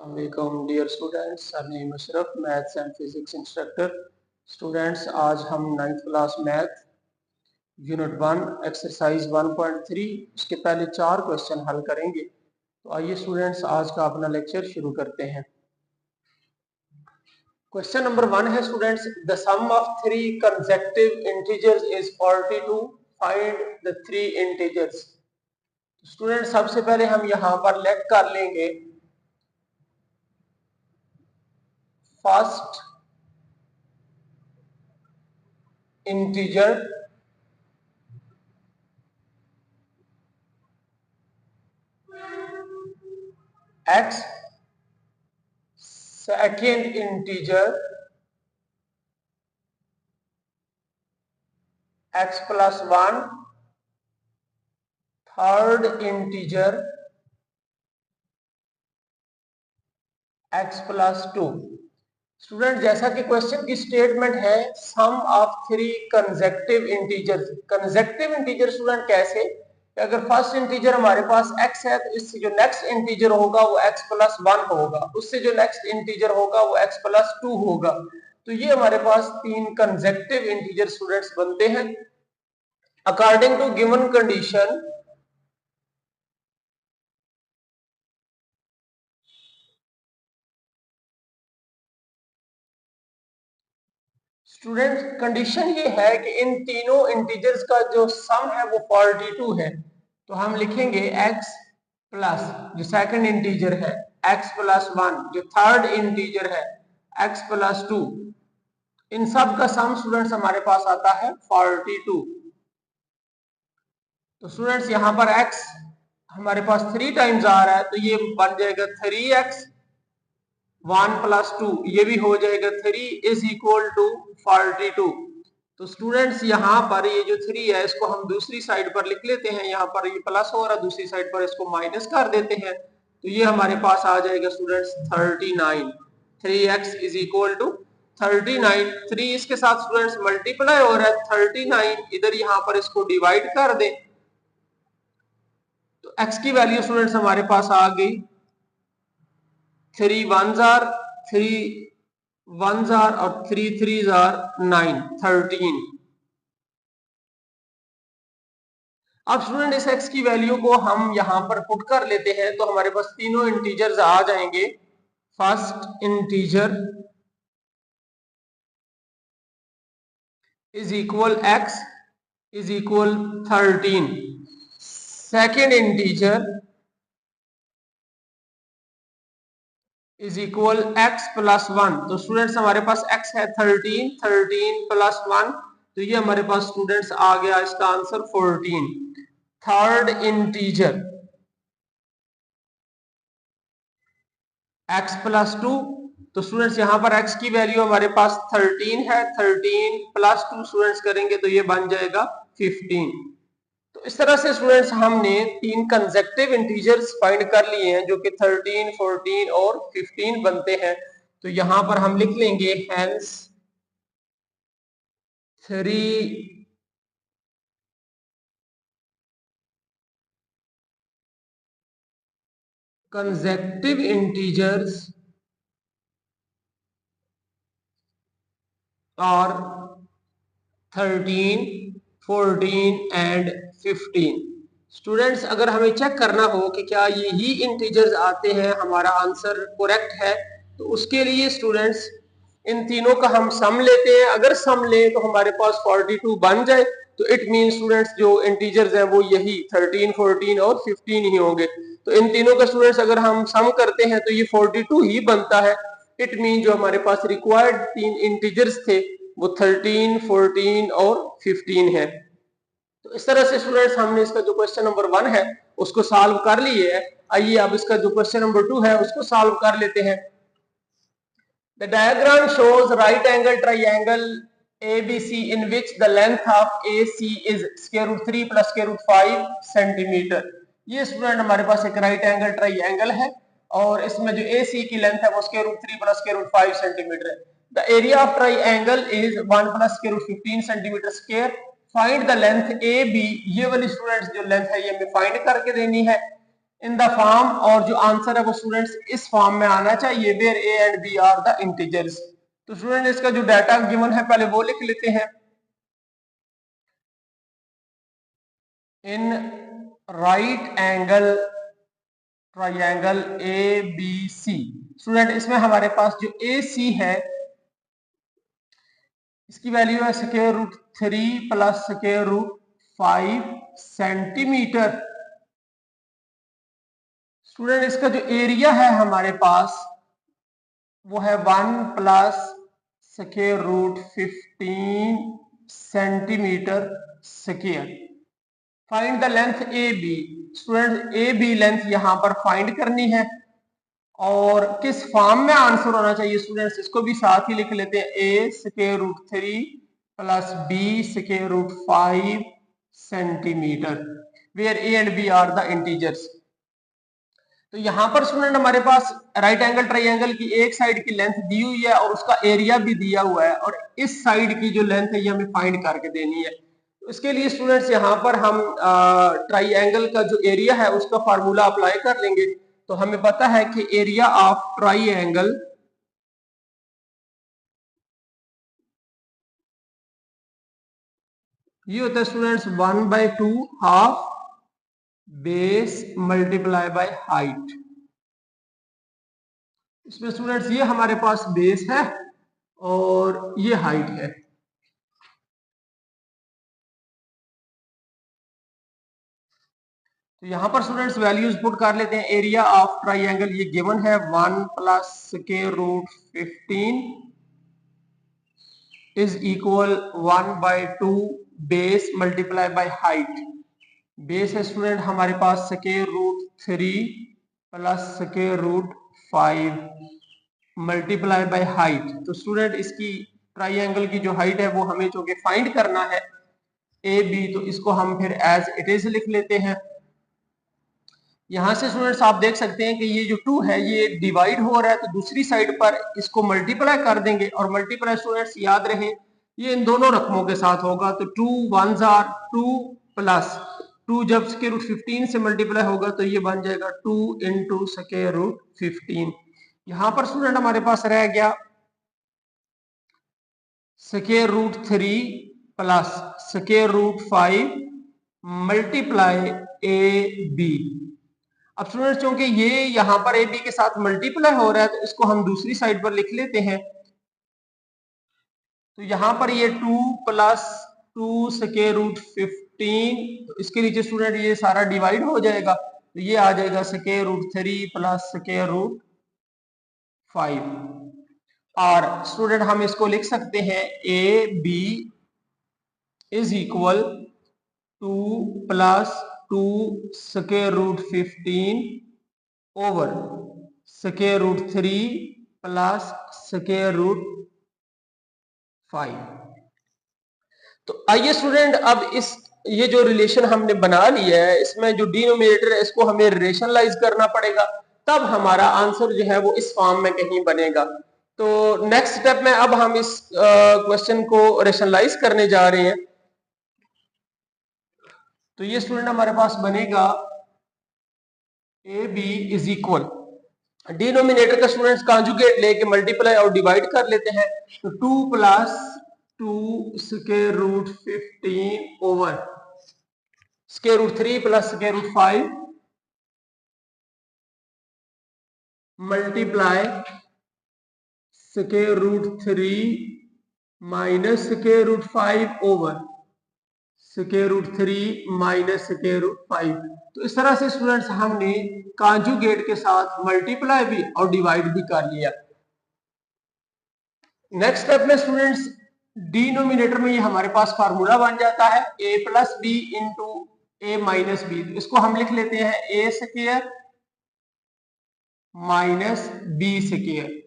Assalamualaikum dear students, sir name Ashraf, maths and physics instructor. Students, आज हम 9th class math unit 1 exercise 1.3 उसके पहले 4 question हल करेंगे। तो आइए स्टूडेंट्स आज का अपना लेक्चर शुरू करते हैं। क्वेश्चन नंबर 1 है students, the sum of 3 consecutive integers is 42, find the 3 integers. Student सबसे पहले हम यहाँ पर लेट कर लेंगे first integer x, second integer x plus 1, third integer x plus 2। Student जैसा कि क्वेश्चन की स्टेटमेंट है sum of 3 consecutive integers. Consecutive integer student कैसे, अगर फर्स्ट इंटीजर हमारे पास x है तो इससे जो नेक्स्ट इंटीजर होगा वो x प्लस 1 होगा, उससे जो नेक्स्ट इंटीजर होगा वो x प्लस 2 होगा। तो ये हमारे पास 3 कंसेक्यूटिव इंटीजर स्टूडेंट्स बनते हैं। According to given condition student condition ये है कि इन तीनों इंटीजर्स का जो सम है वो 42 है। तो हम लिखेंगे x प्लस जो सेकंड इंटीजर है x प्लस 1, जो थर्ड इंटीजर है x प्लस 2, इन सब का सम स्टूडेंट्स हमारे पास आता है 42। तो स्टूडेंट्स यहाँ पर x हमारे पास 3 टाइम्स आ रहा है तो ये बन जाएगा 3x 1 प्लस 2, ये भी हो जाएगा 3 इज इक्वल टू 42। तो स्टूडेंट्स यहाँ पर ये जो 3 है इसको हम दूसरी साइड पर लिख लेते हैं, यहाँ पर ये प्लस हो रहा है, दूसरी साइड पर इसको माइनस कर देते हैं। तो ये हमारे पास आ जाएगा students 39। 3x is equal to 39। 3 इसके साथ स्टूडेंट्स मल्टीप्लाई हो रहा है, 39 इधर यहाँ पर इसको डिवाइड कर दें तो x की वैल्यू स्टूडेंट्स हमारे पास आ गई 3 1s are 3 1s are और 3 3s are 9, 13। अब स्टूडेंट इस x की वैल्यू को हम यहां पर पुट कर लेते हैं तो हमारे पास तीनों इंटीजर्स आ जाएंगे। First integer is equal x is equal 13, second integer is equal x plus 1। तो स्टूडेंट्स हमारे पास x है 13, 13 प्लस 1 तो ये हमारे पास स्टूडेंट्स आ गया इसका answer 14। Third integer x plus 2, तो स्टूडेंट्स यहाँ पर x की वैल्यू हमारे पास 13 है, 13 प्लस 2 स्टूडेंट्स करेंगे तो ये बन जाएगा 15। तो इस तरह से स्टूडेंट्स हमने 3 कंसेक्यूटिव इंटीजर्स फाइंड कर लिए हैं जो कि 13, 14 और 15 बनते हैं। तो यहां पर हम लिख लेंगे hence 3 consecutive integers are 13, 14 and 15। Students अगर हमें चेक करना हो कि क्या यही इंटीजर्स आते हैं, हमारा आंसर करेक्ट है, तो उसके लिए स्टूडेंट्स इन तीनों का हम सम लेते हैं। अगर सम ले तो हमारे पास 42 बन जाए तो इट मीन स्टूडेंट्स जो इंटीजर्स हैं वो यही 13, 14 और 15 ही होंगे। तो इन तीनों का स्टूडेंट्स अगर हम सम करते हैं तो ये 42 ही बनता है। इट मीन जो हमारे पास रिक्वायर्ड 3 इंटीजर्स थे वो 13, 14 और 15 है। तो इस तरह से स्टूडेंट्स हमने इसका जो क्वेश्चन नंबर 1 है उसको सॉल्व कर लिए है। आइए अब इसका जो क्वेश्चन नंबर 2 है उसको सॉल्व कर लेते हैं। The diagram shows right angle triangle ABC in which the length of AC is square root 3 plus square root 5 centimetre. ये स्टूडेंट हमारे पास एक राइट एंगल ट्राइंगल है और इसमें जो AC की लेंथ है वो square root 3 plus square root 5 centimetre है। The area of triangle is 1 plus square root 15 centimetre square. Find the length AB। ये वाली स्टूडेंट्स जो लेंथ है ये हमें फाइंड करके देनी है। इन द फॉर्म, और जो आंसर है वो स्टूडेंट्स इस फॉर्म में आना चाहिए, where A and B are the integers. तो स्टूडेंट इसका जो डाटा गिवन है पहले वो लिख लेते हैं। In right angle triangle A B C, student इसमें हमारे पास जो ए सी है इसकी वैल्यू है square root 3 plus square root 5 centimetre. Student इसका जो एरिया है हमारे पास वो है 1 plus square root 15 centimetre square. Find the length A B, student A B length यहां पर फाइंड करनी है, और किस फॉर्म में आंसर होना चाहिए स्टूडेंट्स इसको भी साथ ही लिख लेते हैं। A square root 3 plus b square root 5 centimetre, where A and B are the integers. तो यहां पर स्टूडेंट हमारे पास राइट एंगल ट्राइंगल की एक साइड की लेंथ दी हुई है और उसका एरिया भी दिया हुआ है, और इस साइड की जो लेंथ है ये हमें फाइंड करके देनी है। तो इसके लिए स्टूडेंट्स यहां पर हम ट्राइंगल का जो एरिया है उसका फार्मूला अप्लाई कर लेंगे। तो हमें पता है कि एरिया ऑफ ट्राइंगल ये होता है students 1/2 half base multiply by height. इसमें स्टूडेंट्स ये हमारे पास बेस है और ये हाइट है। तो यहां पर स्टूडेंट्स वैल्यूज पुट कर लेते हैं। एरिया ऑफ ट्राइंगल ये गिवन है 1 plus square root 15 is equal 1/2 base multiply by height. Base है स्टूडेंट हमारे पास square root 3 plus square root 5 multiply by height. तो स्टूडेंट इसकी ट्राइंगल की जो हाइट है वो हमें जो कि फाइंड करना है ए बी, तो इसको हम फिर एज इट इज लिख लेते हैं। यहां से स्टूडेंट्स आप देख सकते हैं कि ये जो 2 है ये डिवाइड हो रहा है, तो दूसरी साइड पर इसको मल्टीप्लाई कर देंगे, और मल्टीप्लाई स्टूडेंट्स याद रहे ये इन दोनों रकमों के साथ होगा। तो 2 1s आर 2 प्लस 2 जब स्क्वायर रूट 15 से मल्टीप्लाई होगा तो ये बन जाएगा 2 इंटू स्क्वायर रूट 15। यहां पर स्टूडेंट हमारे पास रह गया square root 3 plus square root 5 multiply A B. अब स्टूडेंट्स क्योंकि ये यहां पर ए बी के साथ मल्टीप्लाई हो रहा है तो इसको हम दूसरी साइड पर लिख लेते हैं। तो यहां पर ये 2 प्लस 2 स्क्वायर रूट 15, तो इसके नीचे स्टूडेंट ये सारा डिवाइड हो जाएगा, तो ये आ जाएगा square root 3 plus square root 5। और स्टूडेंट हम इसको लिख सकते हैं A B is equal 2 plus 2 square root 15 over square root 3 plus square root 5। तो आइए स्टूडेंट अब इस ये जो रिलेशन हमने बना लिया है इसमें जो डिनोमिनेटर है इसको हमें रेशनलाइज करना पड़ेगा, तब हमारा आंसर जो है वो इस फॉर्म में कहीं बनेगा। तो नेक्स्ट स्टेप में अब हम इस क्वेश्चन को रेशनलाइज करने जा रहे हैं। तो ये स्टूडेंट हमारे पास बनेगा A B is equal, denominator का स्टूडेंट्स कॉन्जुगेट लेके मल्टीप्लाई और डिवाइड कर लेते हैं। तो 2 plus 2 square root 15 over square root 3 plus square root 5 multiply square root 3 minus square root 5 over square root 3 minus square root 5। तो इस तरह से स्टूडेंट्स हमने कॉन्जुगेट के साथ मल्टीप्लाई भी और डिवाइड भी कर लिया। नेक्स्ट स्टेप में स्टूडेंट्स डिनोमिनेटर में ये हमारे पास फार्मूला बन जाता है a plus b into a minus b. इसको हम लिख लेते हैं a square minus b square.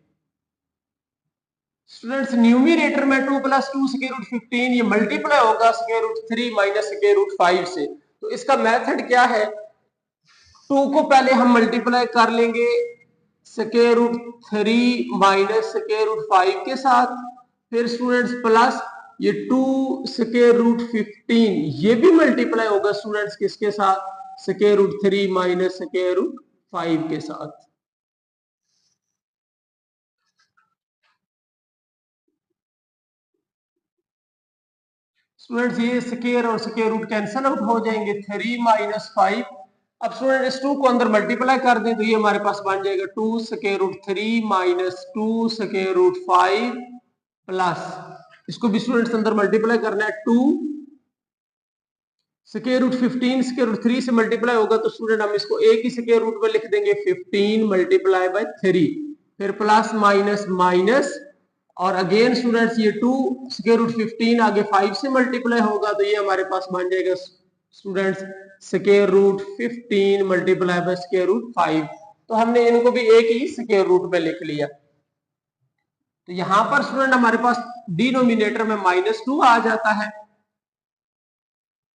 Students numerator में 2 प्लस 2 स्क्वायर रूट 15 ये मल्टीप्लाई होगा square root 3 minus square root 5 से। तो इसका मेथड क्या है, 2 को पहले हम मल्टीप्लाई कर लेंगे square root 3 minus square root 5 के साथ, फिर स्टूडेंट्स प्लस ये 2 स्क्वायर रूट 15 ये भी मल्टीप्लाई होगा स्टूडेंट्स किसके साथ, √3 माइनस √5 के साथ। स्टूडेंट्स ये स्क्वायर और स्क्वायर रूट कैंसिल आउट हो जाएंगे, 3 माइनस 5। अब स्टूडेंट इस 2 को अंदर मल्टीप्लाई कर दें तो ये हमारे पास बन जाएगा 2 square root 3 minus 2 square root 5 plus, इसको भी स्टूडेंट्स अंदर मल्टीप्लाई करना है, 2 स्क्वायर रूट 15 स्क्वायर रूट 3 से मल्टीप्लाई होगा तो स्टूडेंट हम इसको एक ही स्क्वायर रूट में लिख देंगे, 15 मल्टीप्लाई बाय 3, फिर प्लस माइनस माइनस, और अगेन स्टूडेंट्स ये 2 स्क्वायर रूट 15 आगे 5 से मल्टीप्लाई होगा तो ये हमारे पास बन जाएगा students square root 15 multiply by square root 5। तो हमने इनको भी एक ही स्क्वायर रूट में लिख लिया। तो यहां पर स्टूडेंट हमारे पास डिनोमिनेटर में -2 आ जाता है।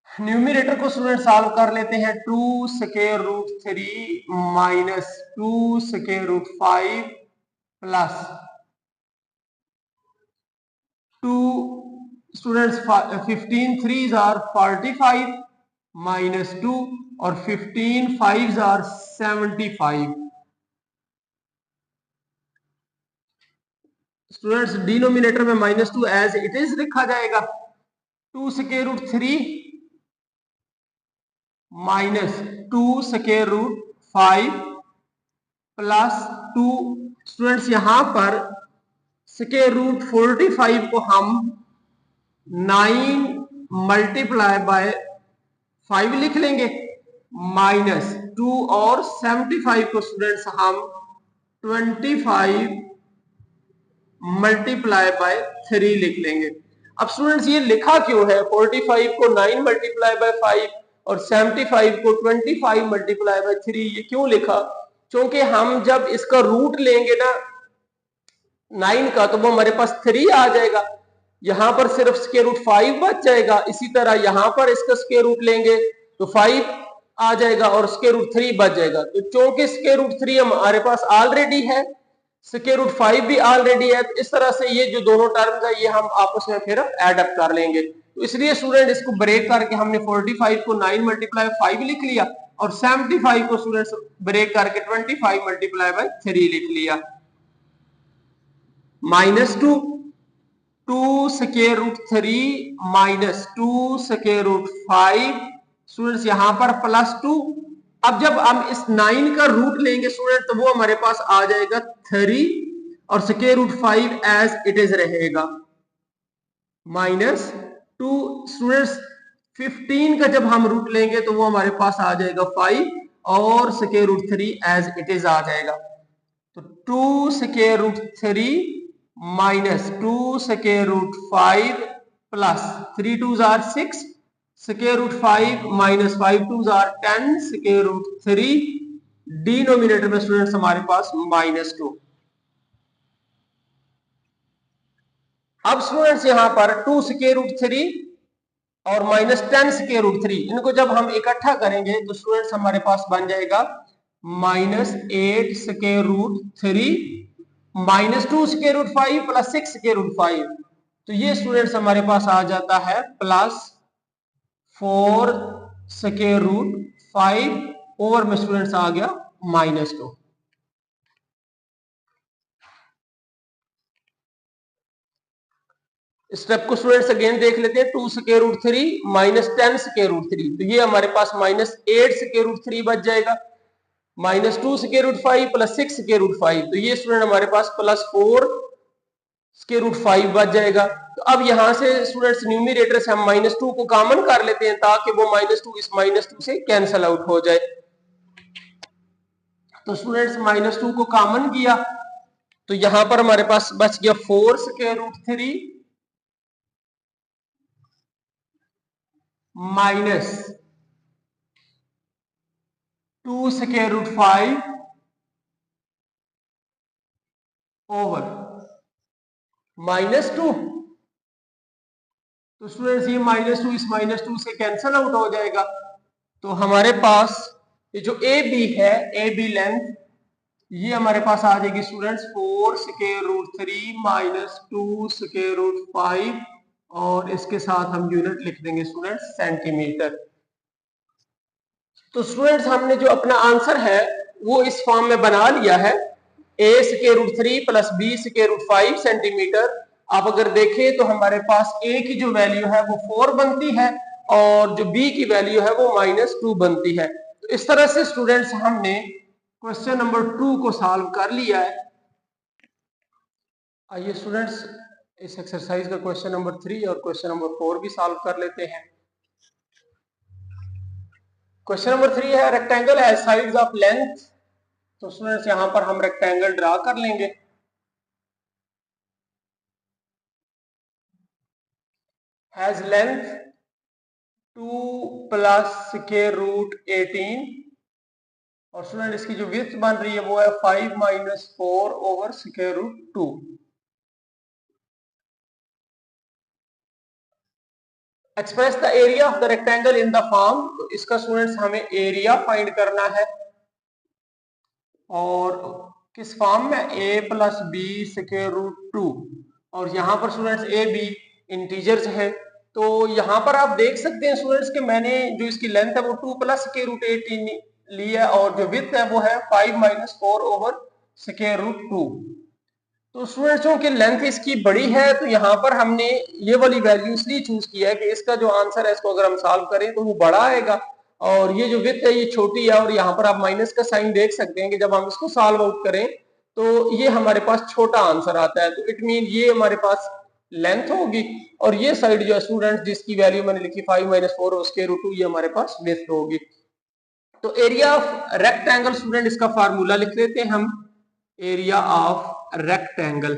न्यूमिनेटर को स्टूडेंट सॉल्व कर लेते हैं, 2 square root 3 minus 2 square root 5 plus 2 students 15 3s are 45 minus 2 और 15 5s आर 75। स्टूडेंट्स डिनोमिनेटर में -2 एज इट इज लिखा जाएगा, 2 square root 3 minus 2 square root 5 plus 2 students यहां पर स्क्वायर रूट 45 को हम 9 मल्टीप्लाई बाय 5 लिख लेंगे, माइनस 2 और 75 को स्टूडेंट्स हम 25 मल्टीप्लाई बाय 3 लिख लेंगे। अब स्टूडेंट्स ये लिखा क्यों है, 45 को 9 मल्टीप्लाई बाय 5 और 75 को 25 मल्टीप्लाई बाय 3, ये क्यों लिखा? क्योंकि हम जब इसका रूट लेंगे ना 9 का तो वो हमारे पास 3 आ जाएगा, यहां पर सिर्फ स्क्वायर रूट 5 बच जाएगा। इसी तरह यहां पर इसका स्क्वायर रूट लेंगे तो 5 आ जाएगा और स्क्वायर रूट 3 बच जाएगा। तो क्योंकि स्क्वायर रूट 3 हमारे पास ऑलरेडी है, स्क्वायर रूट 5 भी ऑलरेडी है, तो इस तरह से ये जो दोनों टर्म्स है ये हम आपस में फिर ऐड अप कर लेंगे। तो इसलिए स्टूडेंट इसको ब्रेक करके हमने 45 को 9 मल्टीप्लाई 5 लिख लिया और 75 को स्टूडेंट्स ब्रेक करके 25 मल्टीप्लाई बाय 3 लिख लिया। -2 2 square root 3 minus 2 square root 5 students यहां पर +2। अब जब हम इस 9 का रूट लेंगे स्टूडेंट तो वो हमारे पास आ जाएगा 3 और square root 5 as it is रहेगा, -2 स्टूडेंट्स 15 का जब हम रूट लेंगे तो वो हमारे पास आ जाएगा 5 और square root 3 as it is आ जाएगा। तो 2 square root 3 minus 2 square root 5 plus 3 2s are 6 square root 5 minus 5 2s are 10 square root 3, denominator में स्टूडेंट्स हमारे पास -2। अब स्टूडेंट्स यहां पर 2 स्क्वायर रूट 3 और -10 स्क्वायर रूट 3 इनको जब हम इकट्ठा करेंगे तो स्टूडेंट्स हमारे पास बन जाएगा -8 square root 3 -2 square root 5 plus 6 square root 5। तो ये स्टूडेंट्स हमारे पास आ जाता है +4 स्क्वायर रूट 5 ओवर में स्टूडेंट्स आ गया -2। स्टेप को स्टूडेंट्स अगेन देख लेते हैं, 2 स्क्वायर रूट 3 -10 स्क्वायर रूट 3, तो ये हमारे पास -8 स्क्वायर रूट 3 बच जाएगा, -2 square root 5 plus 6 square root 5, तो ये स्टूडेंट हमारे पास +4 स्क्वायर रूट 5 बच जाएगा। तो अब यहां से स्टूडेंट्स न्यूमरेटर से हम -2 को कॉमन कर लेते हैं ताकि वो -2 इस -2 से कैंसिल आउट हो जाए। तो स्टूडेंट्स -2 को कॉमन किया तो यहां पर हमारे पास बच गया 4 square root 3 minus 2 square root 5 over -2। तो स्टूडेंट्स ये -2 इस -2 से कैंसिल आउट हो जाएगा। तो हमारे पास ये जो ए बी है, ए बी लेंथ, ये हमारे पास आ जाएगी students 4 square root 3 minus 2 square root 5 और इसके साथ हम यूनिट लिख देंगे स्टूडेंट्स सेंटीमीटर। तो स्टूडेंट्स हमने जो अपना आंसर है वो इस फॉर्म में बना लिया है, a√3 प्लस b√5 सेंटीमीटर। आप अगर देखें तो हमारे पास a की जो वैल्यू है वो 4 बनती है और जो b की वैल्यू है वो -2 बनती है। तो इस तरह से स्टूडेंट्स हमने क्वेश्चन नंबर 2 को सॉल्व कर लिया है। आइए स्टूडेंट्स इस एक्सरसाइज का क्वेश्चन नंबर 3 और क्वेश्चन नंबर 4 भी सॉल्व कर लेते हैं। क्वेश्चन नंबर 3 है rectangle has sides of length. तो स्टूडेंट्स यहां पर हम रेक्टेंगल ड्रा कर लेंगे। हैज लेंथ 2 प्लस √18 और स्टूडेंट इसकी जो विड्थ बन रही है वो है 5 - 4 over √2। Express the area of the rectangle in the form. तो इसका स्टूडेंट्स हमें एरिया फाइंड करना है और किस फॉर्म में, a प्लस b√2 और यहाँ पर स्टूडेंट्स a b इंटीजर्स है। तो यहाँ पर आप देख सकते हैं स्टूडेंट्स कि मैंने जो इसकी लेंथ है वो 2 प्लस √18 ली है और जो विड्थ है वो है 5 - 4 ओवर √2। तो स्टूडेंट्स की लेंथ इसकी बड़ी है तो यहाँ पर हमने ये वाली वैल्यू इसलिए चूज किया है कि इसका जो आंसर है इसको अगर हम सॉल्व करें तो वो बड़ा आएगा और ये जो विड्थ है ये छोटी है और यहाँ पर आप माइनस का साइन देख सकते हैं कि जब हम इसको सॉल्व आउट करें तो ये हमारे पास छोटा आंसर आता है। तो इट मीन ये हमारे पास लेंथ होगी और ये साइड जो है स्टूडेंट्स जिसकी वैल्यू मैंने लिखी 5 - 4 उसके √2 ये हमारे पास विड्थ होगी। तो एरिया ऑफ रेक्टेंगल स्टूडेंट इसका फार्मूला लिख लेते हैं हम, एरिया ऑफ रेक्टेंगल।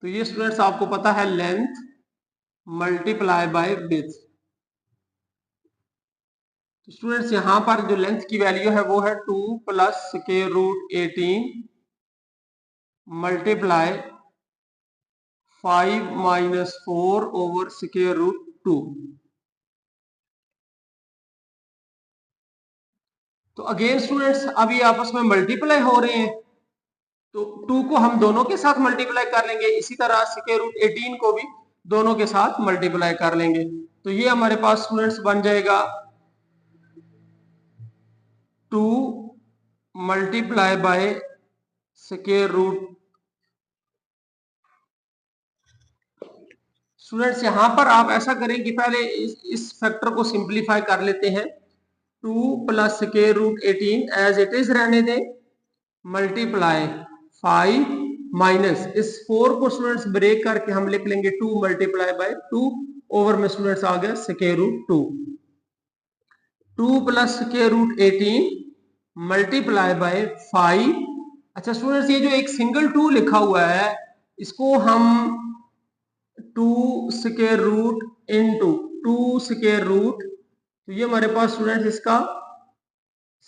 तो ये स्टूडेंट्स आपको पता है लेंथ मल्टीप्लाई बाय विड्थ। तो स्टूडेंट्स यहां पर जो लेंथ की वैल्यू है वो है 2 प्लस √18 मल्टीप्लाई 5 - 4 ओवर √2। तो अगेन स्टूडेंट्स अब ये आपस में मल्टीप्लाई हो रहे हैं तो 2 को हम दोनों के साथ मल्टीप्लाई कर लेंगे, इसी तरह √18 को भी दोनों के साथ मल्टीप्लाई कर लेंगे। तो ये हमारे पास स्टूडेंट्स बन जाएगा 2 मल्टीप्लाई बाय √। स्टूडेंट्स यहां पर आप ऐसा करें कि पहले इस फैक्टर को सिंप्लीफाई कर लेते हैं। 2 प्लस √18 एज इट इज रहने दें, मल्टीप्लाई 5 माइनस इस 4 को स्टूडेंट्स ब्रेक करके हम लिख लेंगे 2 मल्टीप्लाई बाय 2 ओवर में स्टूडेंट्स आ गया √2। 2 प्लस √18 मल्टीप्लाई बाय 5। अच्छा स्टूडेंट्स ये जो एक सिंगल 2 लिखा हुआ है इसको हम 2 square root into 2 square root, तो ये हमारे पास स्टूडेंट्स इसका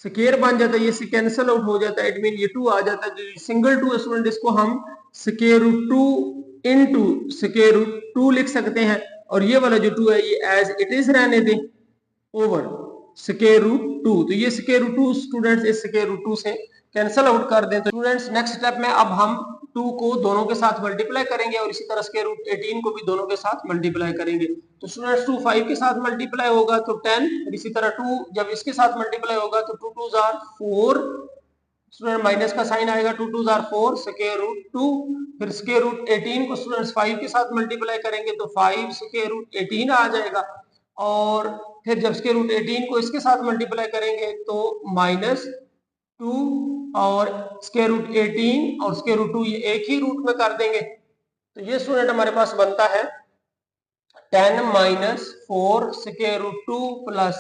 स्क्वायर बन जाता है, ये से कैंसिल आउट हो जाता है, इट मीन ये 2 आ जाता है। जो सिंगल 2 है स्टूडेंट इसको हम √2 इंटू √2 लिख सकते हैं और ये वाला जो 2 है ये एज इट इज रहने दें ओवर √2। तो ये √2 स्टूडेंट्स इस √2 से कैंसिल आउट कर दें। तो स्टूडेंट्स नेक्स्ट स्टेप में अब हम 2 को दोनों के साथ मल्टीप्लाई करेंगे और इसी तरह √18 को भी दोनों के साथ मल्टीप्लाई करेंगे। तो स्टूडेंट्स 2 5 के साथ मल्टीप्लाई होगा तो 10 और इसी तरह 2 जब इसके साथ मल्टीप्लाई होगा तो 2 2 जार 4, स्टूडेंट माइनस का साइन आएगा, 2 2 जार 4 √2। फिर √18 को स्टूडेंट्स 5 के साथ मल्टीप्लाई करेंगे तो 5 √18 आ जाएगा और फिर जब √18 को इसके साथ मल्टीप्लाई करेंगे तो -2 और √18 और √2 ये एक ही रूट में कर देंगे। तो ये स्टूडेंट हमारे पास बनता है 10 - 4 √2 प्लस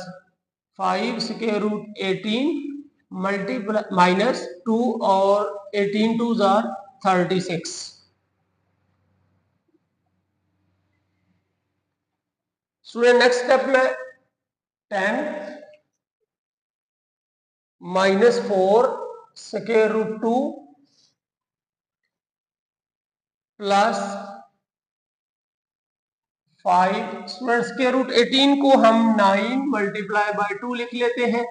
5 √18 मल्टीप्लाई -2 और 18 2 जार 36। स्टूडेंट नेक्स्ट स्टेप में 10 - 4 √2 प्लस 5 स्टूडेंट्स √18 को हम 9 मल्टीप्लाई बाय 2 लिख लेते हैं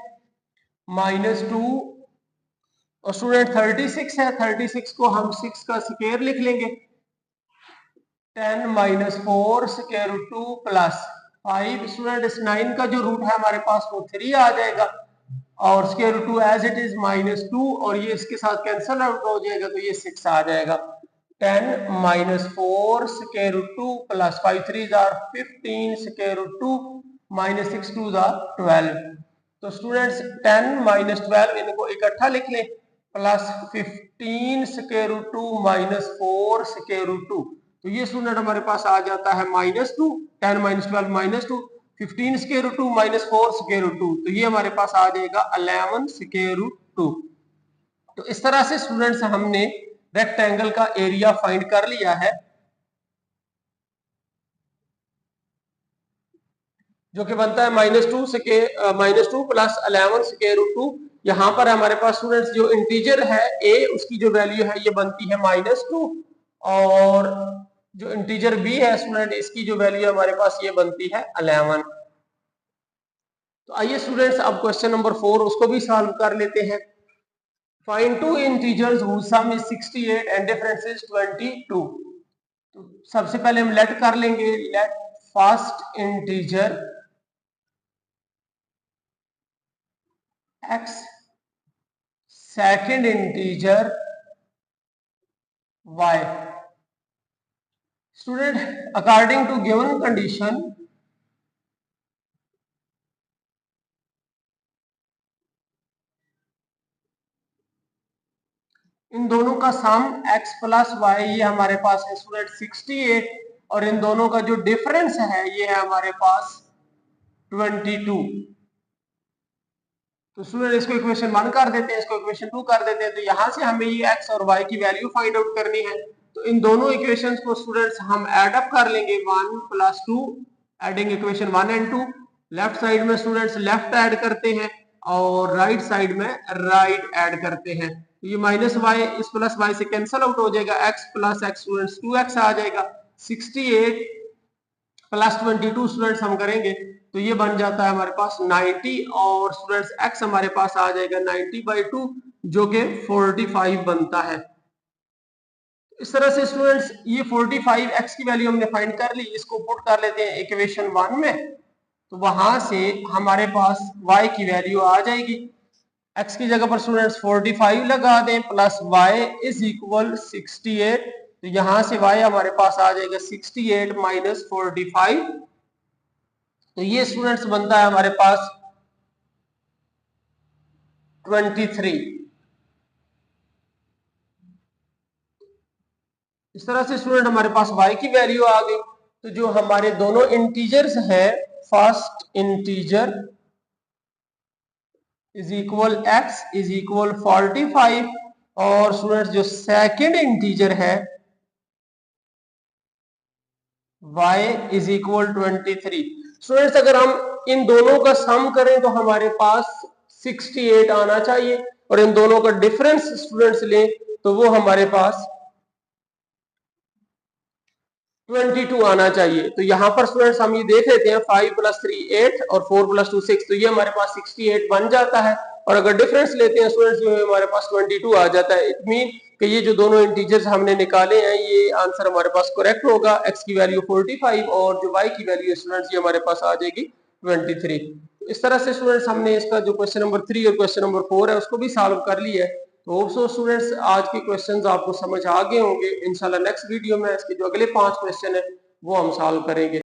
-2 और स्टूडेंट 36 है, 36 को हम 6 का स्क्वायर लिख लेंगे 10 - 4 √2 प्लस 5 स्टूडेंट इस 9 का जो रूट है हमारे पास वो 3 आ जाएगा और square root 2 as it is -2 और ये इसके साथ कैंसल आउट हो जाएगा तो ये 6 आ जाएगा। 10 - 4 square root 2 plus 5 3 are 15 square root 2 -6 2 are 12। तो स्टूडेंट्स 10 - 12 इनको इकट्ठा लिख लें plus 15 square root 2 -4 square root 2। तो ये स्टूडेंट हमारे पास आ जाता है -2, 10 - 12 -2, 15 स्क्वायर रूट 2 -4 स्क्वायर रूट 2। तो ये हमारे पास आ जाएगा 11 स्क्वायर रूट 2। तो इस तरह से स्टूडेंट्स हमने रेक्टेंगल का एरिया फाइंड कर लिया है जो कि बनता है -2 प्लस 11 स्क्वायर रूट 2। यहाँ पर हमारे पास स्टूडेंट्स जो इंटीजर है a उसकी जो वैल्यू है ये बनती है -2 और जो इंटीजर b है स्टूडेंट इसकी जो वैल्यू है हमारे पास ये बनती है 11। तो आइए स्टूडेंट्स अब क्वेश्चन नंबर 4 उसको भी सॉल्व कर लेते हैं। Find two integers whose sum is 68 and difference is 22। तो सबसे पहले हम लेट कर लेंगे, let first integer x, second integer y। Student according to given condition इन दोनों का सम x प्लस वाई ये हमारे पास है स्टूडेंट 68 और इन दोनों का जो डिफरेंस है ये है हमारे पास 22। तो स्टूडेंट इसको इक्वेशन 1 कर देते हैं, इसको इक्वेशन 2 कर देते हैं। तो यहां से हमें ये x और y की वैल्यू फाइंड आउट करनी है। तो इन दोनों इक्वेशंस को स्टूडेंट्स हम ऐड अप कर लेंगे 1 + 2 adding equation 1 and 2। Left side में स्टूडेंट्स लेफ्ट ऐड करते हैं और राइट साइड में राइट ऐड करते हैं। तो ये -y इस प्लस y से कैंसिल आउट हो जाएगा, x + x स्टूडेंट्स 2x आ जाएगा। 68 प्लस 22 स्टूडेंट्स हम करेंगे तो ये बन जाता है हमारे पास 90 और स्टूडेंट्स x हमारे पास आ जाएगा 90/2 जो कि 45 बनता है। इस तरह से स्टूडेंट्स ये 45 x की वैल्यू हमने फाइंड कर ली, इसको पुट कर लेते हैं इक्वेशन 1 में। तो वहां से हमारे पास y की वैल्यू आ जाएगी, x की जगह पर स्टूडेंट्स 45 लगा दें प्लस y इज इक्वल 68। तो यहां से y हमारे पास आ जाएगा 68 - 45। तो ये स्टूडेंट्स बनता है हमारे पास 23। इस तरह से स्टूडेंट हमारे पास y की वैल्यू आ गई। तो जो हमारे दोनों इंटीजर्स हैं, first integer is equal x is equal 45 और स्टूडेंट्स जो सेकंड इंटीजर है y इज इक्वल 23। स्टूडेंट्स अगर हम इन दोनों का सम करें तो हमारे पास 68 आना चाहिए और इन दोनों का डिफरेंस स्टूडेंट्स लें तो वो हमारे पास 22 आना चाहिए। तो यहाँ पर स्टूडेंट्स हम ये देख लेते हैं 5 + 3 8 और 4 + 2 6। तो ये हमारे पास 68 बन जाता है और अगर डिफरेंस लेते हैं स्टूडेंट्स जो हमारे पास 22 आ जाता है। इट मीन कि ये जो दोनों इंटीजर्स हमने निकाले हैं ये आंसर हमारे पास करेक्ट होगा। x की वैल्यू 45 और जो y की वैल्यू स्टूडेंट्स ये हमारे पास आ जाएगी 23। इस तरह से स्टूडेंट्स हमने इसका जो क्वेश्चन नंबर 3 और क्वेश्चन नंबर 4 है उसको भी सॉल्व कर लिया है। तो होप सो स्टूडेंट्स आज के क्वेश्चंस आपको समझ आ गए होंगे। इंशाल्लाह नेक्स्ट वीडियो में इसके जो अगले 5 क्वेश्चन है वो हम सॉल्व करेंगे।